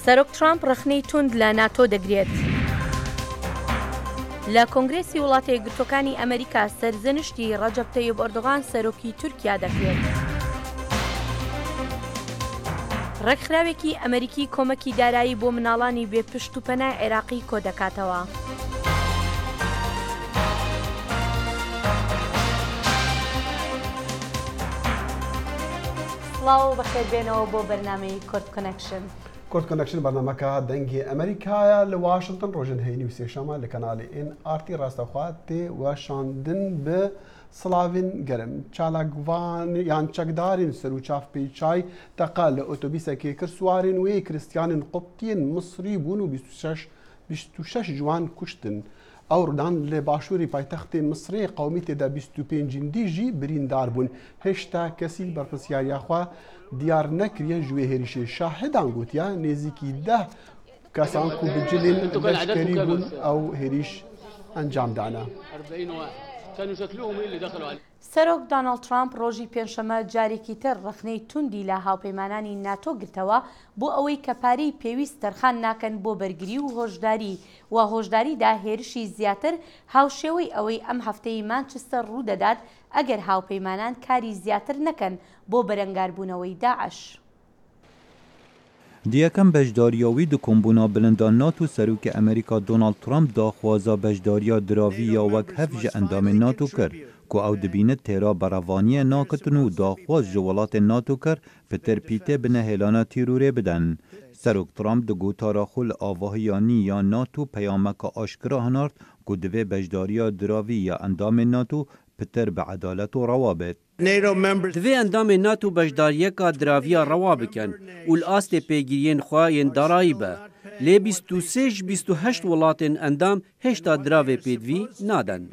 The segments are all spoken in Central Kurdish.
سەرۆک ترامپ ڕخنەی توند لە ناتۆ دەگرێت. لە کۆنگرێسی وڵاتە یەکگرتووەکانی ئەمریکا سەرزەنشتی ڕەجەب تەیب ئەردۆغان سەرۆکی تورکیا دەکرێت. ڕێکخراوێکی ئەمریکی کۆمەکی دارایی بۆ مناڵانی بێپشت و پەنای عێراقی کۆ دەکاتەوە. سڵاو بەخێر بێنەوە بۆ بەرنامەی کورد کۆنەکشن. کورد کۆنەکشن بەرنامەکە دەنگی ئەمریکایە لە واشنگتن ڕۆژن هەینی و سێشەمە لە کەناڵی NRT ڕاستەخوات تێ وەشاندن بە سڵاوین گەرم چالاکوان یان چەکدارین سەر و چاف پێچای تەقا لە ئۆتۆبیسێکی کرد سوارین وێ کریستیانین قوبتین مصری بوون و 26 جوان کوشتن. ئەو ڕدان لە باشووری پایتەختی مسری قومی تێدا 25 دیژی بریندار بوون. هێشتا کەسی بەرپرسیاریاخوا دیار نەکریە ژوێ هێریشێ شاهدان گوتیا نێزیکی 10 کەسان کو بجلین لەشکری بوون ئەو هێریش ئەنجامدانا. سەرۆک دۆناڵد ترامپ ڕۆژی پێنجشەمە جارێکی تر ڕخنەی توندی لە هاوپەیمانانی ناتۆ گرتەوە بۆ ئەوەی کە پارەی پێویست تەرخان ناکەن بۆ بەرگری و هۆشداری و هۆشداریدا هێرشی زیاتر هاوشێوەی ئەوەی ئەم هەفتەی مانچستەر ڕوودەدات ئەگەر هاوپەیمانان کاری زیاتر نەکەن بۆ بەرەنگاربوونەوەی داعش. دیەکەم بەشداریاوی di kombûna bilinda NATO serokê Amerîka Donald Trump daxwaza bejdariya diravî ya wek hev ji endamên NATO kir ku ew dibîne têra berevaniyê nakitin û daxwaz ji welatên NATO kir fitir pîtê bi nehêlana tîrûrê bidin. Serok Trump di gotara xwe li avahiya nî ya NATO peyameka aşkira hinart ku divê bejdariya diravî ya endamên NATO pitir bi edalet û rewabet. Divê endamên NATO beşdariyeka diraviya rewa bikin û li astê pêgiriyên xwe yên darayî be. Lê 23 ji 28 welatên endam hêşta diravê pêdivî nadin.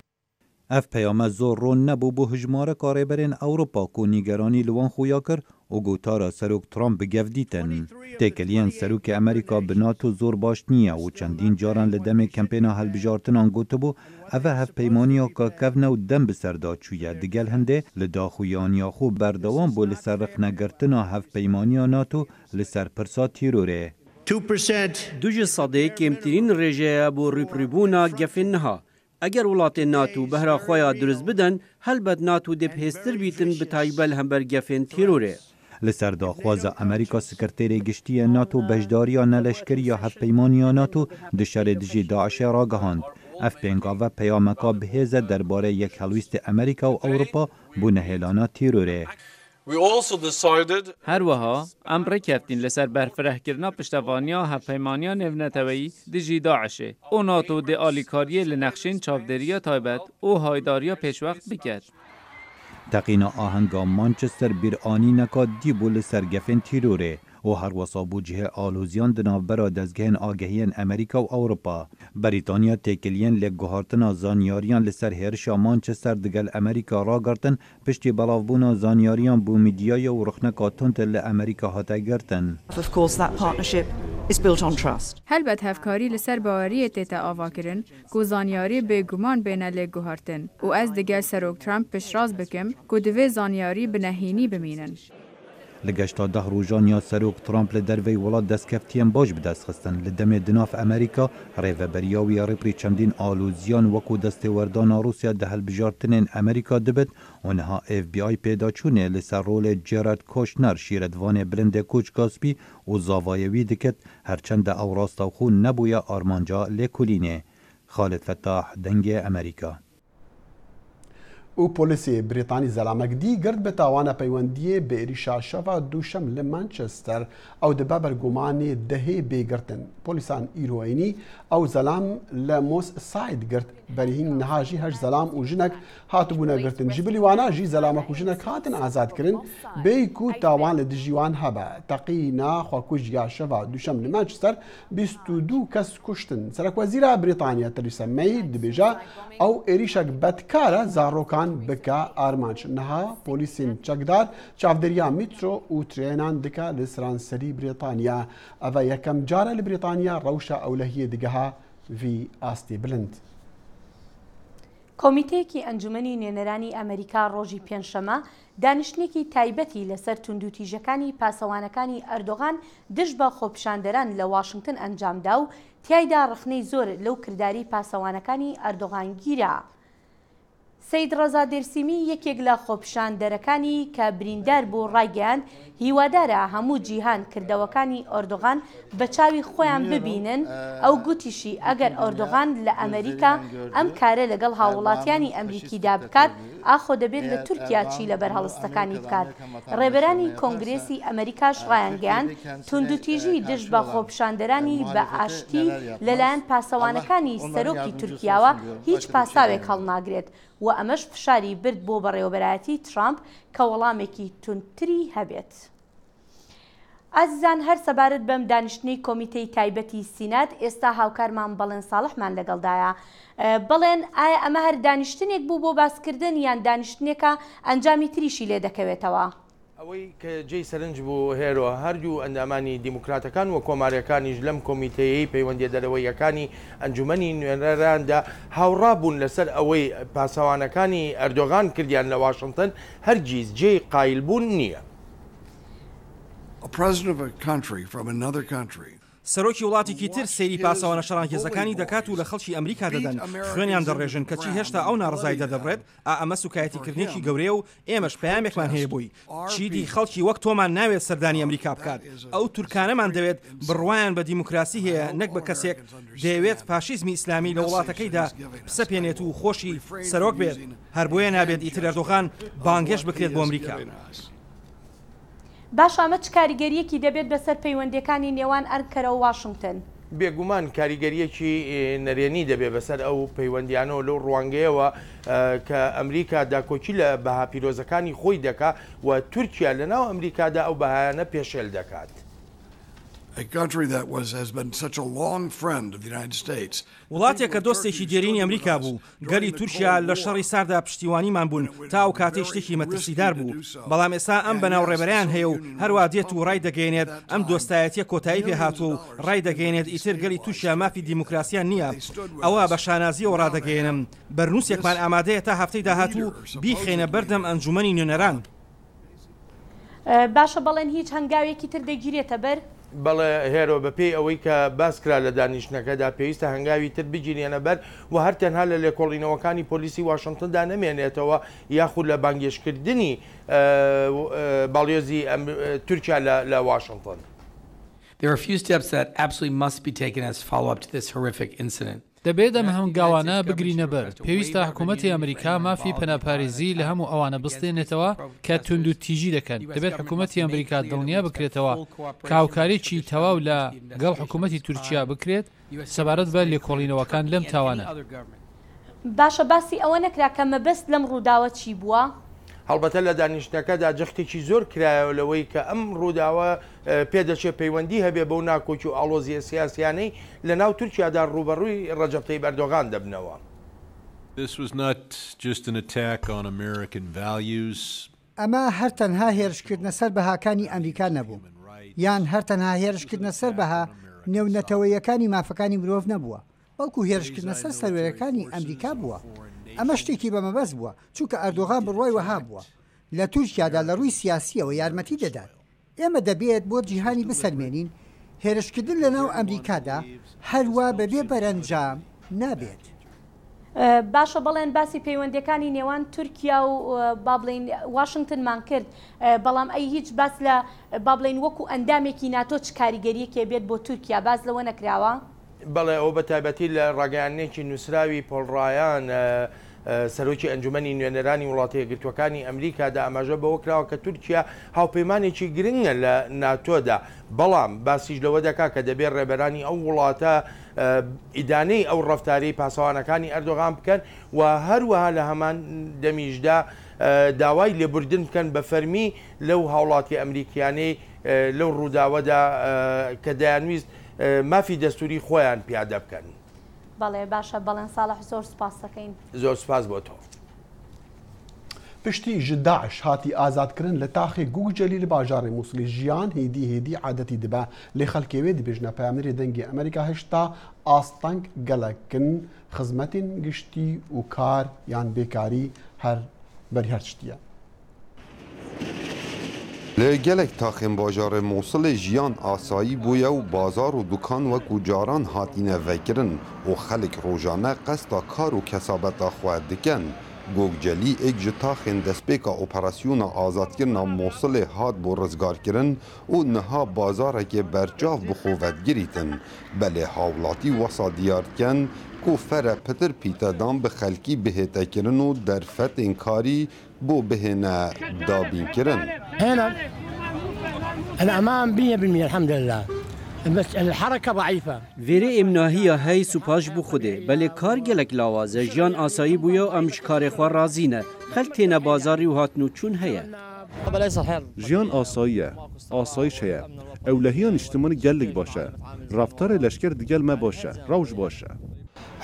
Ev peyame zor ron nebû bû hijmareka rêberên Ewropa ku nîgeranî li wan xuya kir û gotara Serok Trump bi gev dîtin. Têkiliyên Serokê Amerîka bi NATO zor baş niye û çendîn caran li demê kempêna helbijartinan gotibû ev hevpeymaniya ka kevne û dem bi ser da çûye digel hindê li daxuyaniya xwe berdewam bû li ser rixnegirtina hevpeymaniya NATO li ser pirsa tîrorê. 2 ji sedê kêmtirîn rêjeya bû rûprîbûna gefên niha. Eger welatên NATO behra xwe ya durist bidin, helbet NATO dê pêztir bîtin bi taybet hember gefên tîrorê. Li ser daxwaza Amerîka Sekreterê Giştî NATO bejdariya neleşkeriya hevpeymaniya NATO di şerê dijî Daişê ragihand. Ev pêngava peyameka bihêze derbarê yekhelwîstê Amerîka û Ewropa bû nehêlana tîrorê. Her wiha em rêkeftin li ser berfirehkirina piştevaniya hevpeymaniya nêvneteweyî dijî Daişê û NATO dê alîkariyê li nexşên çavdêriya taybet û haydariya pêşwext biket. Teqîna ahenga Manchester bir anîneka dî bû li ser gefên tîrorê û her wesa bû cihê alozyan di navbera dezgehên agehiyên Amerîka û Ewropa. Brîtanya têkiliyên lêkguhartina zanyariyan li ser hêrişa Manchester digel Amerîka ragirtin piştî belavbûna zanyariyan bû mîdyaya û rixneka tund li Amerîka hate girtin. Helbet hevkarî li ser baweriyê tê te avakirin ku zanyarî bêguman bêne lêkguhartin û ez digel Serok Trump piştrast bikim ku divê zanyarî bi nehînî bimînin. Li geşta deh rojan ya Serok Trump li dervey welat destkeftiyên baş bi dest xistin. Li demê di nav Amerîka rêveberiya wî ya rêpirî çendîn alozyan wekû destêwerdana Rûsya di helbijartinên Amerîka dibit û niha FBI pêdaçûnê li ser rolê Jared Kushner şîretvanê bilindê Koç Gaspî û zavayê wî dikit herçend de ew rastaxû nebûye armanca lêkolînê. Xalid Fettah, Dengê Amerîka. û polîsê Brîtanî zelamekdî girt bi tawana peywendiyê bi êrişa şeva dûşem li Manchester ew dibe bergumanê dehê bêgirtin. Polîsan îroyînî ew zelam li Moss Side girt berîhîn niha jî heş zelam û jinek hatibûne girtin. Ji bilî wana jî zelamek û jinek hatin azadkirin bêyî ku tawan li dijî wan hebe. Teqîna xwekujiya şeva dûşem li Manchester 22 kes kuştin. Serokwezîra Brîtanya Theresa May dibêje ew êrişek bedkar e zarokan bike armanc. Niha polîsên çekdar çavdêriya mîtro û trênan dike li seranserî Brîtanya. Ev e yekem cara li Brîtanya rewşa ewlehiyê digeha vî astê bilind. کۆمیتەیەکی ئەنجومەنی نوێنەرانی ئەمریکا ڕۆژی پێنجشەمە دانیشتنێکی تایبەتی لەسەر توندوتیژەکانی پاسەوانەکانی ئەردۆغان دژ بە خۆپیشاندەران لە واشنگتن ئەنجامدا و تیایدا ڕخنەی زۆر لەو کردداری پاسەوانەکانی ئەردۆغان گیرە. سەید ڕەزا دێرسیمی یەکێک لە خۆپیشاندەرەکانی کە بریندار بوو ڕایگەیاند هیوادارە هەموو جیهان کردەوەکانی ئۆردۆغان بە چاوی خۆیان ببینن. ئەو گوتیشی ئەگەر ئۆردۆغان لە ئەمریکا ئەم کارە لەگەڵ هاوڵاتیانی ئەمریکیدا بکات ئاخۆ دەبێت لە تورکیا چی لەبەر هەڵستەکانی بکات. ڕێبەرانی کۆنگرێسی ئەمریکاش ڕایانگەیاند توندوتیژی دژ بە خۆپیشاندەرانی بە ئاشتی لەلایەن پاسەوانەکانی سەرۆکی تورکیاوە هیچ پاساوێک هەڵناگرێت و ئەمەش فشاری برد بۆ بەڕێوەبەرایەتی ترامپ کە وەڵامێکی تونتری هەبێت. ئازیزان هەر سەبارەت بەم دانیشتنەی کۆمیتەی تایبەتی سینات ئێستا هاوکارمان بەڵێن ساڵحمان لەگەڵدایە. بڵێن ئایا ئەمە هەر دانیشتنێک بوو بۆ باسکردن یان دانیشتنێکە ئەنجامی تریشی لێ دەکەوێتەوە؟ ئەوەی کە جێی سەرنج بوو هێرۆ هەردوو ئەندامانی دیموکراتەکان و کۆماریەکانیش لەم کۆمیتەیەی پەیوەندی دەرەوەیەکانی ئەنجومەنی نوێنەراندا هاوڕابوون لەسەر ئەوەی پاسەوانەکانی ئەردۆغان کردیان لە واشنگتن هەرگیز جێی قایلبوون نییە. سەرۆکی وڵاتێکی تر سەیری پاسەوانە شەڕانگێزەکانی دەکات و لە خەڵکی ئەمریکا دەدەن خوێنیان دەڕێژن کەچی هێشتا ئەو ناڕزای دەدەبڕێت ئەمە سوکایەتیکردنێکی گەورەیە و ئێمەش پەیامێکمان هەیە بووی چیدی خەڵکی وەک تۆمان ناوێت سەردانی ئەمریکا بکات ئەو تورکانەمان دەوێت بڕوایان بە دیموکراسی هەیە نەک بە کەسێک دەیەوێت فاشیزمی ئیسلامی لە وڵاتەکەیدا پسەپێنێت و خۆشی سەرۆک بێت هەر بۆیە نابێت ئیتر ئەردۆغان بانگێش بکرێت بۆ ئەمریکا. باش ئەمە چ کاریگەریەکی دەبێت بەسەر پەیوەندیەکانی نێوان ئەنکەرە و واشنگتن؟ بێگومان کاریگەریەکی نەرێنی دەبێت بەسەر ئەو پەیوەندیانەوە لەو ڕوانگەیەوە کە ئەمریکا داکۆچی لە بەها پیرۆزەکانی خۆی دەکا و تورکیا لەناو ئەمریکادا ئەو بەهایانە پێشێل دەکات. وڵاتێک کە دۆستێکی دێرینی ئەمریکا بوو گەلی تورکیا لە شەڕی ساردا پشتیوانیمان بوون تا ئەو کاتەی شتێکی مەترسیدار بوو بەڵام ئێستا ئەم بەناو ڕێبەرەیان هەیە و هەروە دێت و ڕای دەگەێنێت ئەم دۆستایەتیە کۆتایی پێ هاتووە و ڕای دەگەێنێت ئیتر گەلی تورکیا مافی دیموکراسیان نییە ئەوە بە شانازیەوە ڕادەگەێنم بەرنووسێکمان ئامادەیە تا هەفتەی داهاتوو بیخێنە بەردەم ئەنجومەنی نوێنەران. باشە بەڵێن هیچ هەنگاوێکی تر دەگیرێتە بەر؟ بەڵێ هێرۆ بەپێی ئەوەی کە باسکرا لە دانیشتنەکەدا پێویستە هەنگاوی تر بگیرێنە بەر و هەر تەنها لە لێکۆڵینەوەکانی پۆلیسی واشنگتندا نەمێنێتەوە یاخود لە بانگێشکردنی باڵیۆزی تورکیا لە واشنگتن. There are a few steps that absolutely must be taken as follow-up to this horrific incident. دەبێت ئەم هەنگاوانە بگرینە بەر پێویستە حکوومەتی ئەمریکا مافی پەناپارێزی لە هەموو ئەوانە بستێنێتەوە کە توندوتیژی دەکەن دەبێت حکوومەتی ئەمریکا دڵنیا بکرێتەوە کاوکاریی تەواو لە گەڵ حکوومەتی تورکیا بکرێت سەبارەت بە لێکۆڵینەوەکان لەم تاوانە. باشە باسی ئەوە نەکرا کە مەبەست لەم ڕووداوە چی بووە؟ هەڵبەتە لە دانیشتەکەدا جەختێکی زۆر کرایەوە لەوەی کە ئەم ڕووداوە پێدەچێت پەیوەندی هەبێ بەو ناکۆچ و ئاڵۆزیە سیاسیانەی لە ناو تورکیادا ڕوبەڕووی ڕەجەب تەیب ئەردۆغان دەبنەوە. ئەمە هەر تەنها هێرشکردنە سەر بەهاکانی ئەمریکا نەبوو یان هەر تەنها هێرشکردنە سەر بەها نێونەتەوەیەکانی مافەکانی مرۆڤ نەبووە بەڵکو هێرشکردنە سەر سەروەرەکانی ئەمریکا بووە. ئەمە شتێکی بەمەبەست بووە چونکە ئەردۆغان بڕوای وەها بووە لە تورکیادا لە ڕووی سیاسیەوە یارمەتی دەدات. ئێمە دەبێت بۆ جیهانی بسەلمێنین هێرشکردن لە ناو ئەمریکادا هەروە بەبێ بەرەنجام نابێت. باشە بەڵێن باسی پەیوەندیەکانی نێوان تورکیا و بابلین واشنگتنمان کرد بەڵام ئەی هیچ باس لە بابلین وەکو ئەندامێکی ناتۆ چ کاریگەریەکێ بێت بۆ تورکیا باز لەوە نەکراوە؟ بەڵێ ئەو بە تایبەتی لە ڕاگەیانێکی نووسراوی پۆڵڕایان سەرۆکی ئەنجومەنی نوێنەرانی وڵاتە یەکگرتووەکانی ئەمریکادا ئەماژە بەوە کراوە کە تورکیا هاوپەیمانێکی گرنگە لە ناتۆدا بەڵام باسیش لەوە دەکا کە دەبێت ڕێبەرانی ئەو وڵاتە ئیدانەی ئەو ڕەفتارەی پاسەوانەکانی ئەردۆغان بکەن و هەروەها لە هەمان دەمیشدا داوای لێبوردن بکەن بە فەرمی لەو هاوڵاتی ئەمریکیانەی لەو ڕووداوەدا کە دەیانویست مافی دەستوری خۆیان پیادە بکەن. بەڵێ باشە بەڵێن ساڵح زۆر سپاس دەکەین. زۆر سپاس بۆ تۆ. پشتی ji Daesh hatî azadkirin li taxê Gugcelî li bajarê Mosulê jiyan hêdî adetî dibe lê xelkê wê dibêjne peyamnêrê dengê Amerîka hişta asteng gelekin xizmetên giştî û kar yan bêkarî her berî her tiştiye. Li gelek taxên bajarê Mosulê jiyan asayî bûye û bazar û dukan wekû caran hatîne vekirin û xelek rojane qesta kar û kesabeta xwe dikin. Gogcelî êk ji taxên destpêka operasyona azadkirina Mosulê hat bo rizgarkirin û niha bazarekê berçav bi xwe vedgirîtin. Belê hawlatî wesa diyar dikin ku fere pitir pîtedan bi xelkî bihêtekirin û derfetên karî بۆ بهێنە دابینکردن. الأمان 100% الحمد لله بس الحركة ضعيفة. ویره امناهی هی سوپاش بو خوده بله کار گلک لاوازه جان آسایی بویا امش کار خواه رازینه خلق تینه بازاری و هاتنو چون هیه. جیان آساییه، آسایش هیه، اولهیان اجتماعی گلک باشه، رفتار لشکر دیگل ما باشه، روش باشه.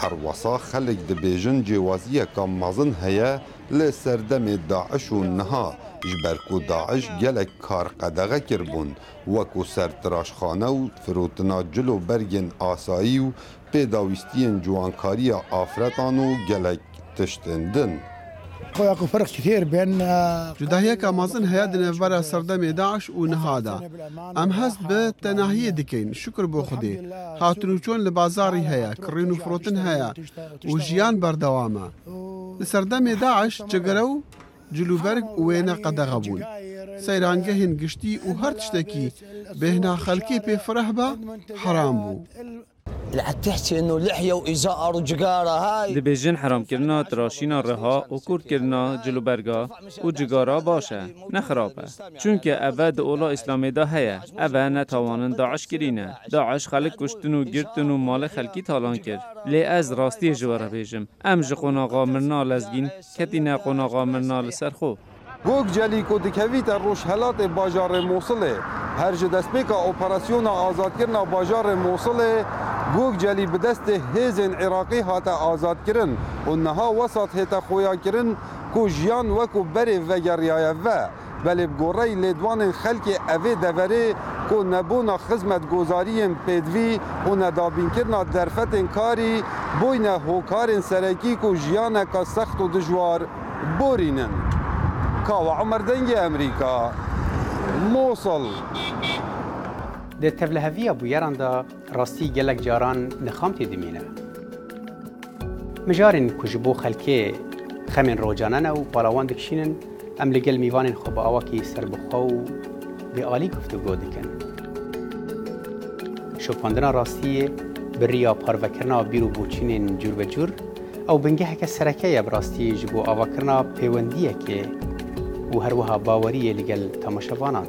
هر وسا خلق دبیجن جوازیه که مزن هیه لسردم داعش و نها جبرکو داعش گلک کار قدغه کربون وکو سرتراشخانه و فروتنا جلو برگن آسایی و پیداویستین جوانکاری آفرتان و گلک تشتندن. اكو فرق كثير بين جداهيك مازن هيا دنفر سردم داعش ونهادا ام هست بتناهيه دكين شكر بو خدي هاتنوچون لبازاري هيا كرينو فروتن هيا وجيان بردوامه لسردم داعش جگرو جلوبرگ وينا قدغبون سيرانگهن گشتي و هر تشتكي بهنا خلقي بي فرحبا حرام بو تحكي انه لحيه وازار وجقاره هاي دبیجن حرام کردن تراشینا رها و کورد کردن جلو برگا و جگارا باشه نه خرابه چونکه اوه د اولا اسلامی دا هیه اوه نتوانن داعش کرینه داعش خلق کشتن و گرتن و مال خلکی تالان کرد لی از راستی جواره بیجم ام قوناغا مرنا لزگین کتینه قوناغا مرنا لسرخو گوگجلی کو دکویت روش هلات باجار موصله هر جدسپیکا اپراسیونا آزادکرنا باجار موصله گوگجلی به دست هیزن عراقی هاتا آزاد کرن و نها وسط هتا خویا کرن کو جیان وکو بری وگریای و بلی بگوری لیدوان خلک اوی دوره کو نبونا خدمت گذاریم پیدوی و ندابین کرنا درفتن کاری بوین هوکارن سرکی کو جیان کا سخت و دجوار بورینن. کاو عمر دنگی امریکا موصل د تبلهوی ابو یران دا راستی گلک جاران نخام تدمینه مجارن کجبو خلکی خمن روجانن و بالاوان دکشینن ام لگل میوان خوب آواکی سربخو به عالی گفتگو دکن شوپاندنا راستی بریا پاروکرنا بیرو بوچینن جور به جور او بنگه که سرکه براستی جبو آواکرنا پیوندیه که و هروها باوریه لگل تماشاوانان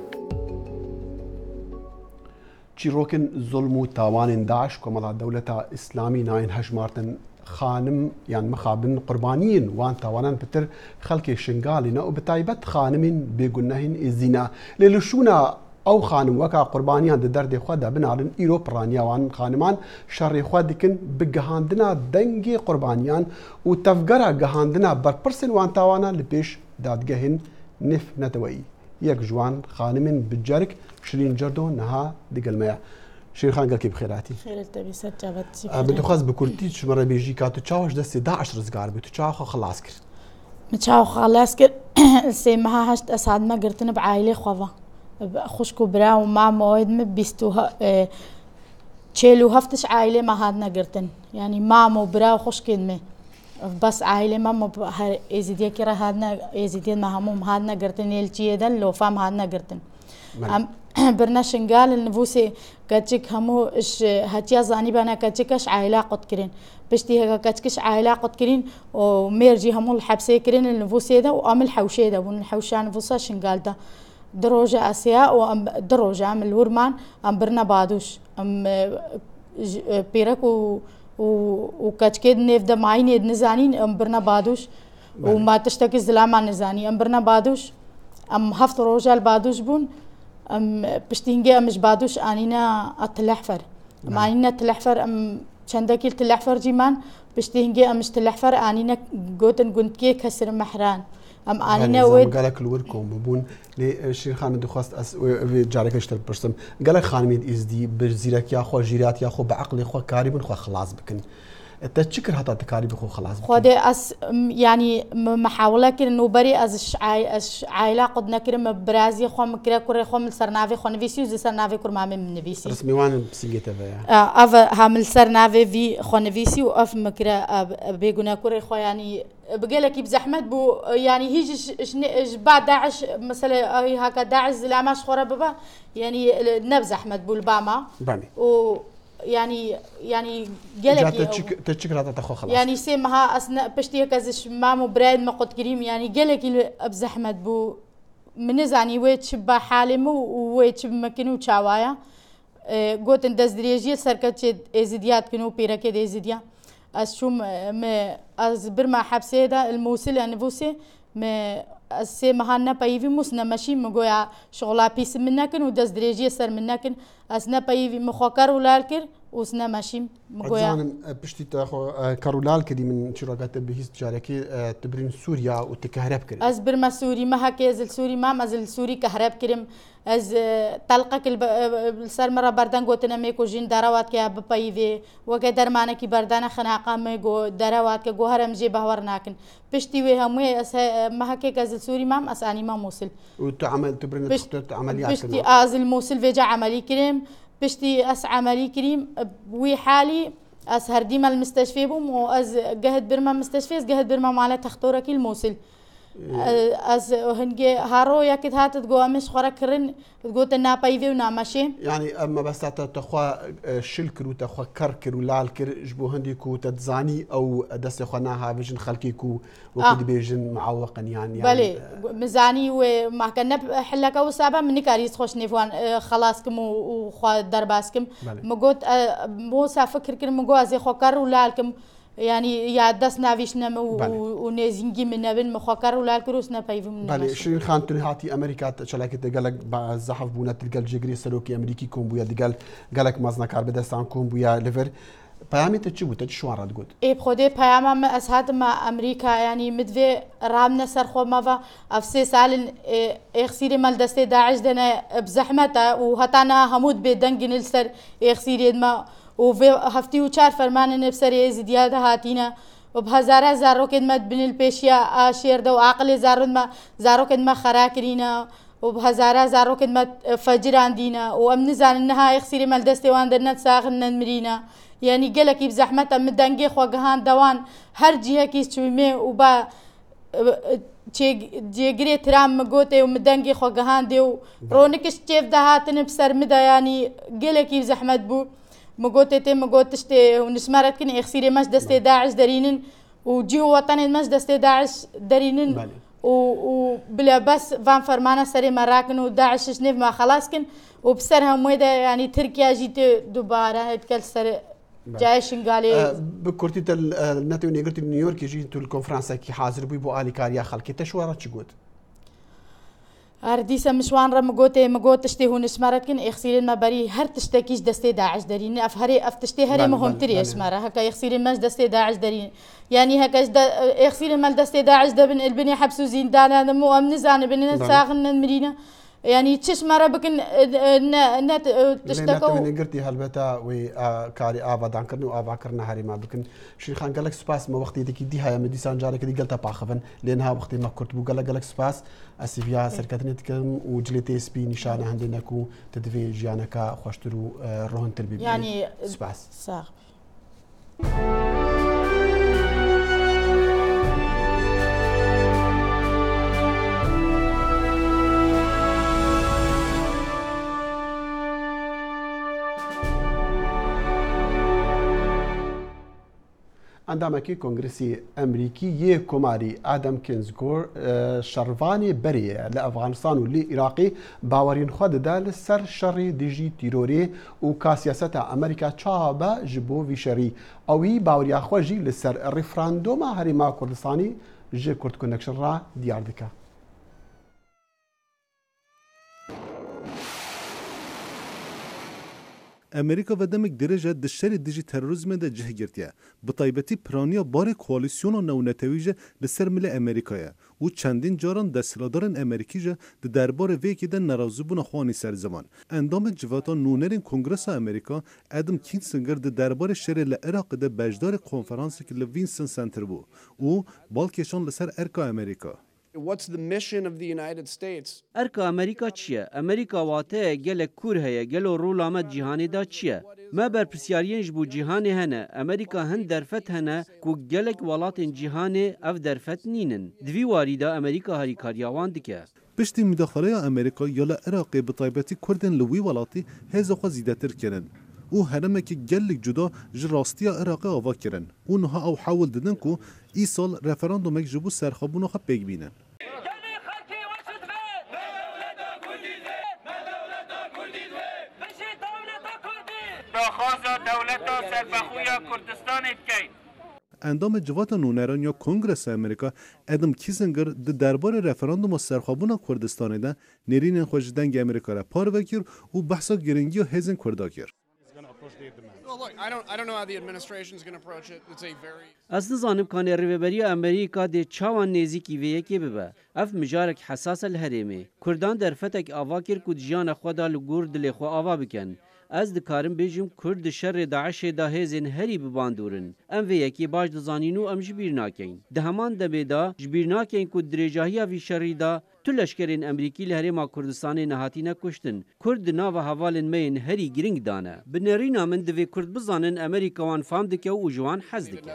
چیرۆکن زۆلم و تاوانên داعش کۆمەڵا دەولەتە ئیسلامی ناین هەژمارتن خانم یان مخابن قوربانیین وان تاوانان پتر خەڵکێ شنگالینە و بتایبەت خانمین بێگونەهین ئێزینە لێ لەشوونە ئەو خانم وەکا قوربانیان دە دەردێخوادا بناڵن ئیرۆ پڕانیاوان خانمان شەڕێخوا دکن بگەهاندنا دەنگی قوربانیان و تەفگەرە گەهاندنا بەرپرسن وان تاوانە لە پێش دادگەهن نف نەتەوەیی یەک جوان خانمین بجارك شيرين جردو نها دقلميا شيرين خان قالكي بخيراتي خير تبي سجابت بدو خاص بكورتي مرة بيجي كاتو تشاوش دستي 11 رزقار بتو تشاو خلاص كر متشاو خلاص كر سي ما هشت اسعد ما قرتنا بعائله خوفا خوشكو برا ومع موعد مبيستوها تشيلو هفتش عائله ما هادنا قرتن يعني مامو برا وخشكين بس عائلة ما ازيديا كرا هادنا ازيديا ما هموم هادنا قرتن يلتي دل لو فام هادنا قرتن برنا شنقال النفوسي كاتشك همو اش هاتيا زاني بانا كاتشكش عائلة قد كرين بشتي هكا كاتشكش عائلة قد كرين وميرجي همو الحبسي كرين النفوسي دا وام الحوشي دا ونحوشان نفوسا شنقال دا دروجة اسياء وام دروجة ام الورمان ام برنا بادوش ام بيرك وكاتشكيد نيف دا معين نزانين ام برنا بادوش وما تشتكي زلاما نزاني ام برنا بادوش ام هفت روجال بادوش بون ام بشتينجي امش بادوش انينا التلحفر ما انينا التلحفر ام چندكي التلحفر جيمان بشتينجي امش تلحفر انينا قوتن قنتكي كسر محران ئەم ئانینەوە گەلک لور کۆم ببوون لێ شیرخان دەخواست جارێکەشتە پرسم گەلک خانمێت ئیزدی بزیرەک یاخۆ ژیرات یاخۆ بە عقلی خۆ کاری بن خۆ خلاص بکن تا چی کرد هەتا تکاری بخۆ خلاص خۆدێ ئەس ینی محاولەکردن و بەری ئەس عایلا قوت نەکردم برازی خۆم کرا کوڕێ خۆم سەر ناوێ خۆ نویسی و سەر ناوێ کورمامێ من نویسی رسمیوانم پسیگێتە بەیە ئەڤ هامل سەر ناوێ وی خۆ نویسی و ئەف مکرە بێگونە کوڕێ خۆ ینی بقالك بزحمت بو يعني هيج بعد داعش مثلا هكا داعش زلاماش خورا بابا يعني نبز احمد بو الباما و يعني قالك تشكر هذا تخو خلاص يعني سيمها اثناء بشتي كازش مامو براد ما قلت كريم يعني قالك ابز احمد بو من زاني ويتش با حالم ويتش مكنو تشاوايا قلت اندز دريجي سركت ازديات كنو بيرك ازديا از شوم ما از برما حبسه دا الموصل انفوسي ما سي مهنا بايفي مسنا ماشي مگویا شغلا پیس منکن و دز دريجي سر منکن از نه بايفي مخوكر ولالكر وسنا ماشي مگویا بشتي تاخو كارولال كدي من شراكات بهيس جاركي تبرين سوريا وتكهرب كريم از برما سوري ما هكيز السوري ما مازل سوري كهرب كريم از طلقك السر مرة بردان قوتنا ميكو جين دروات كي ببايفي وقدر معنا كي بردانا خناقة ميكو دروات كي هرم جي بهور ناكن بشتي وي هموي ما هكي كازل سوري مام اساني ما موصل وتعمل تبرين عمليات بشتي ازل موصل فيجا عملي كريم بشتي اس عملي كريم وي حالي اس هرديما المستشفى بوم واز قهد برما مستشفى قهد برما مالا تختورك الموصل از هنگی هارو یکت هات تقول مش خورا کرن تقول تنا بايفي ونامشي يعني اما بس تخوا شلكر وتخوا كركر ولالكر جبو هنديكو تتزاني او دس خناها بيجن خلكيكو وكد بيجن معوقا يعني بلي مزاني وما كنا حلك او سابا مني كاريس خوش نيفوان خلاصكم وخوا درباسكم مقوت مو سافكر كر مقو ازي خوكر ولالكم يعني يا دس نافيشنا ونزينجي من نبن مخاكر ولا الكروس نبايفهم من بله شيرين خان تنهاتي أمريكا تشلاك تقالك بعزحف بونا تلقى الجيجري سلوكي أمريكي كون بويا قالك مازنا كار بدستان كون بويا ليفر پیامی تجيبو تجشوان راد قد إيه بخودي پیام ما أسهاد ما أمريكا يعني مدفع رامنا سرخو ما أفسي سال إخسيري مال دستي داعش دنا بزحمته وهتانا همود بدنجن السر إخسيري ما وفي هفتي وشار فرمان نفسري زيادة هاتينا وبهزارة زارو كدمت بين البيشيا آشير دو عقل زارو كدمت خراكرينا وبهزارة زارو كدمت فجر عندنا وأمن زان إنها يخسري مال دستي واندرنا تساخن مرينا يعني قالك بزحمة مدنجي خوجهان دوان هر جهة كيس شويمه وبا جيجري ترام مقوتي ومدنجي خوجهان ديو رونكش كيف دهاتن بسر مدا يعني قالك بزحمة بو مقوتي مقوتشتي ونسمارت كن اخسيري مش دستي داعش دارينن وجيو وطن مش دستي داعش دارينن وبلا بس فان فرمانا سري مراكن وداعش شنيف ما خلاص كن وبسرها مويدا يعني تركيا جيت دوباره هتكل سر جايش قالي بكورتي الناتو نيغرتي نيويورك جيتو الكونفرنس كي حاضر بو الي كاريا خلكي تشوارات تشغود أرديسا مشوان رم مقوت تشتي هون اسمارت كن إخسيرين ما بري هر تشتكيش دستي داعش دارين أف تشتي هري مهم تري اسمارة هكا إخسيرين ماش دستي داعش دارين يعني هكا إخسيرين مال دستي داعش دبن البني حبسو زندان مو أمن زان بن ساخن المدينة يعني تشش مرة بكن نت تشتكوا من قرتي هالبتا وكاري آبا دانكرني وآبا كرنا هاري ما بكن شيخ خان قالك سباس ما وقتي ديك دي هاي مديسان جارك دي قلتها باخفن لأنها وقتي ما كنت بو قالك سباس أسيفيا سركتني تكلم وجلتي سبي نشانة عندنا كو تدفي جيانكا خوشترو روهن تربي يعني سباس صح اندامکی کنگرسی امریکی یه کماری آدم کنزگور شروانی بریه لافغانستان و لعراقی باورین خود دال سر شری دیجی تیروری و کاسیاست امریکا چابا جبو ویشری اوی باوری خوجی لسر رفراندوم هریما کردستانی جه کرد کنکشن را دیار دکا امریکا و دمک درجه د شر دیجی تروریسم د جه گرتیه به تایبتی پرانیا بار کوالیسیون نونتویجه د سرمل امریکایه او چندین جاران دستلادارن امریکیجه د دربار ویکی د ناراضیبون خوانی سر زمان اندام جواتا نونرین کنگرس امریکا ادم کینسنگر د دربار شر ل عراق د بجدار کنفرانس که لوینسن سنتر بو او بالکشان لسر ارکا امریکا. What's the mission of the United States? ارکا امریکا چیه؟ امریکا واته گل کور هیا گل رول آمد جهانی دا چیه؟ ما بر پرسیارین جبو جهانی هنه امریکا هن درفت هنه کو گلک ولات جهانی اف درفت نینن دوی واریدا امریکا هری کاریاوان دکه. پشتی مداخله امریکا یالا عراقی به طایبتی کردن لوی ولاتی هزا خوا زیدتر کرن. او هرمه که گلک جدا جراستی عراق آوا کرن. اونها او حاول دادن که ای سال رفراندومک جبو سرخابونو خواه پیگ بینن. اندام جوات نونران یا کنگرس امریکا ادم کیسنگر د دربار رفراندوم سرخابون کردستان ده نرین خوشدنگ امریکا را پار وکیر و بحثا گرنگی و هزن کردا کرد. از نظانم کانی ریوبری امریکا ده چاوان نزیکی ویه که ببه. اف مجارک حساس الهرمه. کردان در فتک آوا کر کد جیان خدا لگور دل خو آوا بکن. از دکارم بیجم کرد شر داعش دا هزین هری بباندورن. ام ویه که باش دزانینو ام جبیر ناکین. ده همان دبه دا جبیر ناکین کد درجاهی وی شری دا تو لشکرین امریکی لهرما کردستان نهاتی نکشتن. کرد ناو حوالن مین هری گرینگ دانه. بنرینا من دوی کرد بزانن امریکوان فام دکه و جوان حز دکه.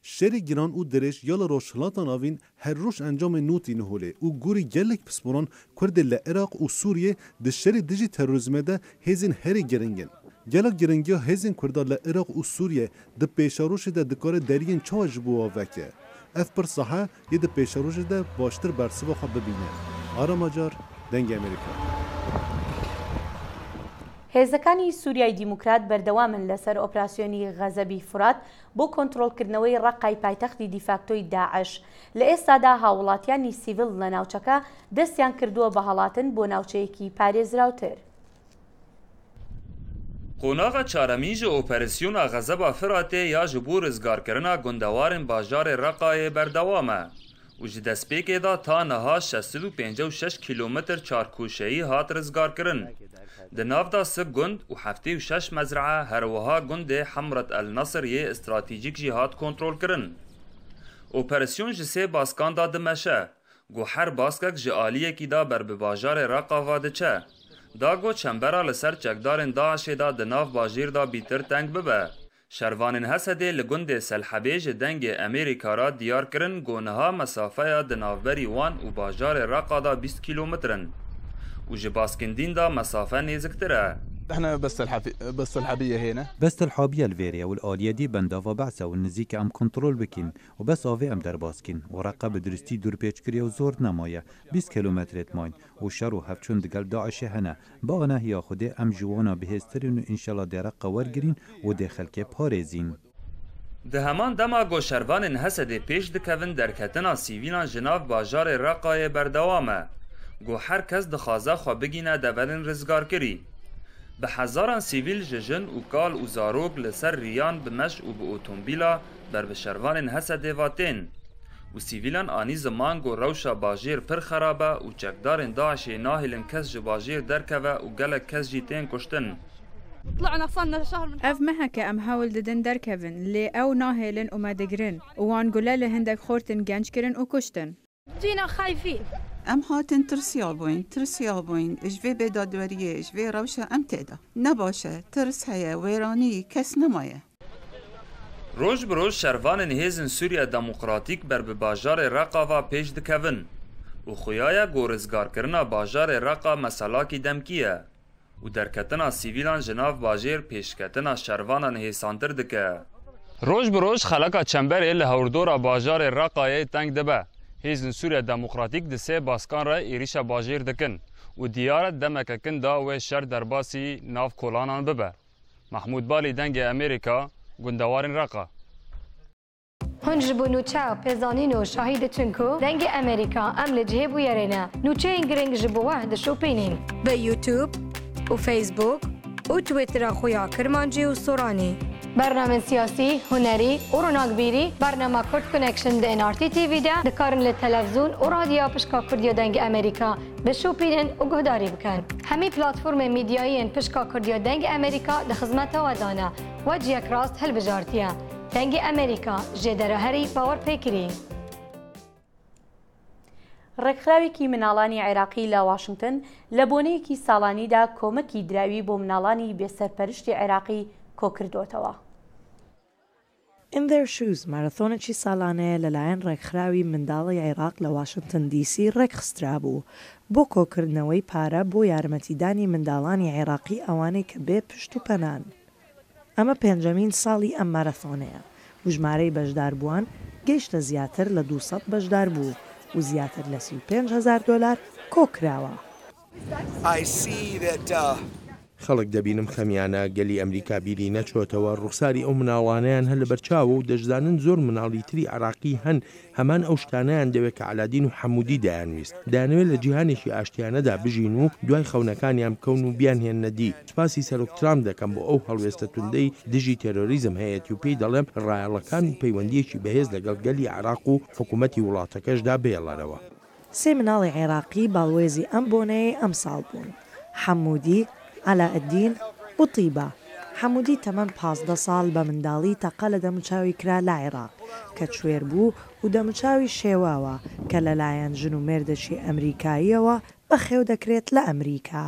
شری گران او درش یال روشلاتان آوین هر روش انجام نوتی نهوله او گوری گلک پسپوران کرد لعراق و سوریه ده شری دیجی تروریسمه ده هزین هری گرنگن. گلک گرنگی ها هزین کرده لعراق و سوریه ده پیشاروش ده دکار درین چاج بوا وکه. اف پر صحه یه ده پیشاروش ده باشتر برسوا خواب ببینه. آرام آجار دنگ امریکا. هێزەکانی سووریای دیموکرات بەردەوامن لەسەر ئۆپراسیۆنی غەزەبی فرات بۆ کۆنتڕۆڵکردنەوەی ڕقای پایتەختی دیفاکتۆی داعش لە ئێستادا هاوڵاتیانی سیڤیل لە ناوچەکە دەستیان کردووە بە هەڵاتن بۆ ناوچەیەکی پارێزراوتر. قۆناغا چارەمی ji ئۆپەرسیۆنا غەزەبا فراتê ya ji bo rizgarkirina gundewarên bajarê Reqayê berdewam e û ji destpêkê da ta niha 656 kîlometr çarkûşeyî hat rizgarkirin. Di nav da sib gund û 76 mezrae herwiha gundê Hemret el Nesr yê stratîjîk jî hat kontrolkirin. Operasyon ji sê baskan da dimeşe, got her baskek ji aliyekî da ber bi bajarê Reqava diçe. Da got çembera li ser çekdarên Daişê da di nav bajêr da bîtir teng bibe. Şervanên Hesedê li gundê Selhebê ji dengê Amerîka ra diyar kirin got niha mesafeya di navberî wan û bajarê Reqa da 20 kîlometrin. و جي باسكندين دا مسافة نزكتره. احنا بس الحبية هنا. بس الحابية الفيريا والآلية دي بندافا بعثة والنزيكة ام كنترول بكين وبس آوي ام در باسكين ورقة بدرستي دور بيچ كريا وزور نمايا 20 كيلومترت ماين وشارو هفچون دقل داعش هنا باغنا هيا خوده ام جوانا بهسترين انشالله درقة ورگرين و داخل که پاريزين. ده همان دما گو شروان حسد پیش دکوین درکتنا سیویلان جناف باجار رقای بردوامه. گو هر کس دخوازه خواه بگینه دولن رزگار کری. به هزاران سیویل ججن و کال و زاروگ لسر ریان بمش و به اوتومبیلا بر به شروان حسد واتین. و سیویلان آنی زمان گو روشا باجیر پر خرابه و چکدارن داعشی ناهلن کس جی باجیر درکوه و گلک کس جیتین کشتن. طلعنا صلنا شهر من اف مهك ام هاول ددن دركفن لي او ناهلن وما دقرن وان قلال هندك خورتن جنجكرن وكشتن جينا خايفين ام هاتن ترسيال بوين اجوي بدادوريه اجوي روشة ام تيدا نباشه ترس هيا ويراني كس نمايه روز بروز شروان هیزن سوریا دموکراتیک بر به باجار رقا و پیش دکوین و خویایا گورزگار کرنا باجار رقا مسلاکی دمکیه و درکتنا سیویلان جناف باجیر پیشکتنا شروانان هیساندر دکه. روز بروز خلقا چنبر ایل هوردورا باجار رقایه تنگ دبه. هیزن سوریا دموکراتیک دسه باسکان را ایریش باجیر دکن و دیارت دمککن دا و شر درباسی ناف کولانان ببه. محمود بالی دنگ امریکا گندوارن رقا. هنجبو نوچا پزانین و شاهید تنکو دنگ امریکا ام لجهه بویرینه نوچه این گرنگ جبو واحد شوپینین به یوتیوب و فیسبوک و تویتر خویا کرمانجی و سورانی. برنامه سیاسی، هنری و روناکبیری برنامه کرد کنکشن ده انارتی تیوی ده دکارن لتلفزیون و رادیو پشکا کردیا دنگ امریکا بشوپینن و گهداری بکن. همی پلاتفورم میدیایی پشکا کردیا دنگ امریکا ده خدمت و دانه و جیک راست هل بجارتیه. دنگ امریکا جدره هری باور پیکری. ڕێکخراوێکی مناڵانی عێراقی لە واشنگتن لە بۆنەیەکی ساڵانیدا کۆمەکی دراوی بۆ مناڵانی بێسەرپەرشتی عێراقی کۆکردوتەوە. In Their Shoes مارەتۆنێکی ساڵانەیە لەلایەن ڕێکخراوی منداڵی عێراق لە واشنگتن دیسی ڕێکخسترا بوو بۆ کۆکردنەوەی پارە بۆ یارمەتیدانی منداڵانی عێراقی ئەوانەی کە بێ پشت و پەنان. ئەمە پێنجەمین ساڵی ئەم مارەتۆنەیە و ژمارەی بەشداربووان گەیشتە زیاتر لە 200 بەشدار بوو و زیاتر لە $35,000 کۆکراوە. خەڵک دەبینم خەمیانە گەلی ئەمریکا بیری نەچۆتەوە ڕوخساری ئەو مناڵانیان هەر لە بەرچاوە و دەشزانن زۆر مناڵی تری عراقی هەن هەمان ئەو شتانیان دەوێت کە علادین و حەمودی دایانویست دەیانەوێت لە جیهانێکی ئاشتیانەدا بژین و دوای خەونەکانیان بکەون و بیان هێنەدی. سپاسی سەرۆک ترامپ دەکەم بۆ ئەو هەڵوێستە توندەی دژی تێرۆریزم هەیەی و پێی دەڵێم ڕایەڵەکان و پەیوەندیەکی بەهێز لەگەڵ گەلی عراق و حکوومەتی وڵاتەکەشدا بێڵەرەوە. سێ مناڵی عێراقی باڵوێزی ئەم بۆنەیە ئەم ساڵ بوون. حەمودی، عەلاءالدین و طیبە. حەمودی تەمەن 15 ساڵ بە منداڵی تەقە لە دەموچاوی کرا لە عێراق کە کوێر بوو و دەموچاوی شێواوە کە لەلایەن ژن و مێردەشی ئەمریکاییەوە بەخێو دەکرێت لە ئەمریکا.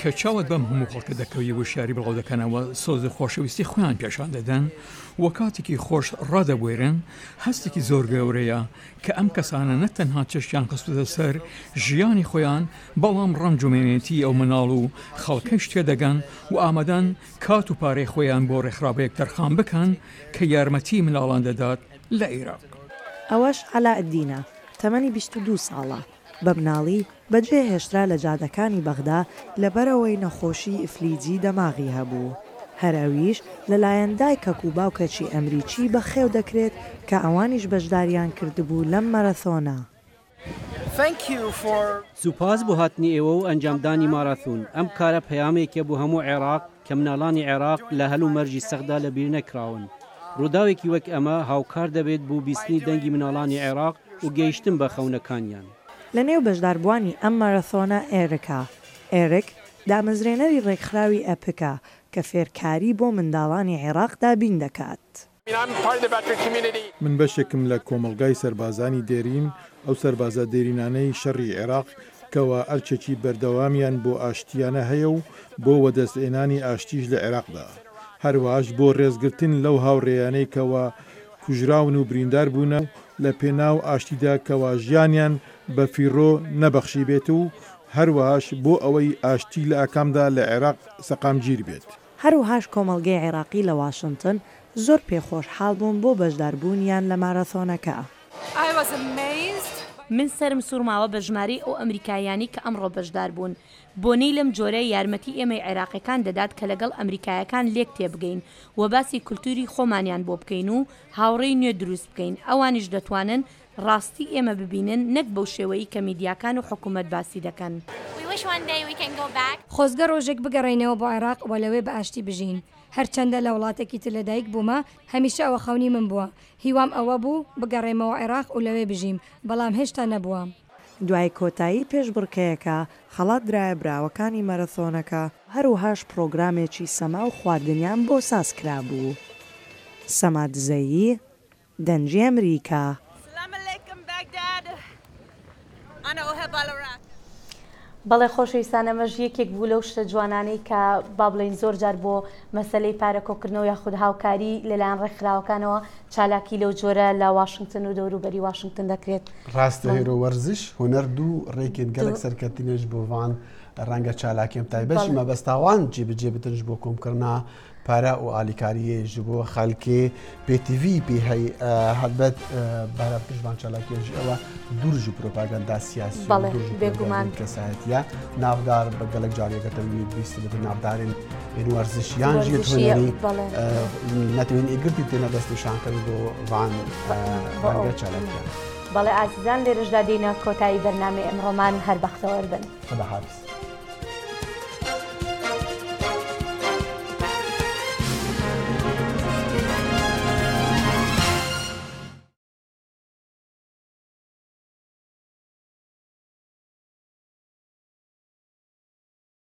کە چاوت بەم هەموو خەڵکە دەکەوی و شاری بڵاو دەکەنەوە سۆزی خۆشەویستی خۆیان پێشان دەدەن وە کاتێکی خۆش ڕادەبوێرن هەستێکی زۆر گەورەیە کە ئەم کەسانە نەتەنها چەشتیان خستوتە سەر ژیانی خۆیان بەڵام ڕەنج و مێنێتی ئەو مناڵ و خەڵکەش تێدەگەن و ئامادەن کات و پارەی خۆیان بۆ ڕێکخراوەیەک تەرخان بکەن کە یارمەتی مناڵان دەدات لە عێراق. ئەوەش عەلاءالدینە تەمەنی 22 ساڵە. بە مناڵی بەجێ هێشترا لە جادەکانی بەغدا لەبەرەوەی نەخۆشی ئفلیجی دەماغی هەبوو. هەراویش لەلایەن دایکەک و باوکەکی ئەمریکی بەخێو دەکرێت کە ئەوانیش بەشداریان کردبوو لەم مەرەثۆنە. سوپاس بۆ هاتنی ئێوە و ئەنجامدانی مارەثۆن. ئەم کارە پەیامێکە بۆ هەموو عێراق کە مناڵانی عێراق لە هەل و مەرجی سەخدا لەبیر نەکراون. ڕووداوێکی وەک ئەمە هاوکار دەبێت بۆ بیستنی دەنگی مناڵانی عێراق و گەیشتن بە خەونەکانیان. لە نێو بەشداربووانی ئەم مارەثۆنە ئێرکا. ئێرک دامەزرێنەری ڕێکخراوی ئەپکە کە فێرکاری بۆ منداڵانی عێراق دابین دەکات. من بەشێکم لە کۆمەڵگای سەربازانی دێرین ئەو سەربازە دێرینانەی شەڕی عێراق کەوە ئەرچێکی بەردەوامیان بۆ ئاشتیانە هەیە و بۆ وەدەستێنانی ئاشتیش لە عێراقدا. هەروەهاش بۆ ڕێزگرتن لەو هاوڕێیانەی کەوە کوژراون و بریندار بوونە لە پێناو ئاشتیدا کەوا ژیانیان بە فیڕۆ نەبەخشی بێت و هەروەهاش بۆ ئەوەی ئاشتی لە ئەکامدا لە عێراق سەقامگیر بێت. هەروەهاش کۆمەڵگەی عێراقی لە واشنگتن زۆر پێخۆشحاڵ بوون بۆ بەشداربوونیان لە مارەثۆنەکە. من سرم سوورماوە بە ژمارەی ئەو ئەمریکایانی کە ئەمڕۆ بەشدار بوون. بۆنەی لەم جۆرە یارمەتی ئێمەی عێراقیەکان دەدات کە لەگەڵ ئەمریکایەکان لێک تێبگەین و باسی کولتوری خۆمانیان بۆ بکەین و هاوڕێی نوێ دروست بکەین. ئەوانیش دەتوانن ڕاستی ئێمە ببینن نەک بەو شێوەیە کە میدیاکان و حکوومەت باسی دەکەن. خۆزگە ڕۆژێک بگەڕێنەوە بۆ عێراق و لەوێ بە ئاشتی بژین. هەرچەندە لە وڵاتێکی تر لەدایک بوومە هەمیشە ئەوە خەونی من بووە. هیوام ئەوە بوو بگەڕێمەوە عێراق و لەوێ بژیم بەڵام هێشتا نەبووە. دوای کۆتایی پێشبڕکەیەکە خەڵات درایە براوەکانی مەرەثۆنەکە هەروهاش پرۆگرامێکی سەما و خواردنیان بۆ سازکرا بوو. سەما دزەیی دەنجی ئەمریکا. بەڵێ خۆشەویستان ئەمەش یەکێک بوو لەو شتە جوانانەی کە با بڵێن زۆر جار بۆ مەسەلەی پارەکۆکردنەوە یاخود هاوکاری لەلایەن ڕێکخراوەکانەوە چالاکی لەو جۆرە لە واشنگتن و دەوروبەری واشنگتن دەکرێت. ڕاستە هێرۆ وەرزش هوەر دوو ڕێکێن گەلک سەرکەتینەش بۆوان ڕەنگە چالاکیم تایبەشی مەبەستاوان جێبجێ بتنش بۆ کۆمکردنا پارە و ئالیکاریە ji بۆ خەلکێ PTV پێ هەلبەت بارە پشتبان چالاکیێژ ئەوە دوورژ و پرۆپاگەندا سیاسی بێگومان کەسایەتە ناودار بە گەلک جارێکەکەتەوی بیست بتن ناودارین ێنوەرزشیان ژێت هوەری نەتوین ئیگرتی تێنە دەستی شانکەن بۆ وان ڕەنگە چالاکیان. بەڵێ ئازیزان لێرەشدا دێنە کۆتایی بەرنامەی ئەمڕۆمان هەر بەختەوەر بن. خداحافظ.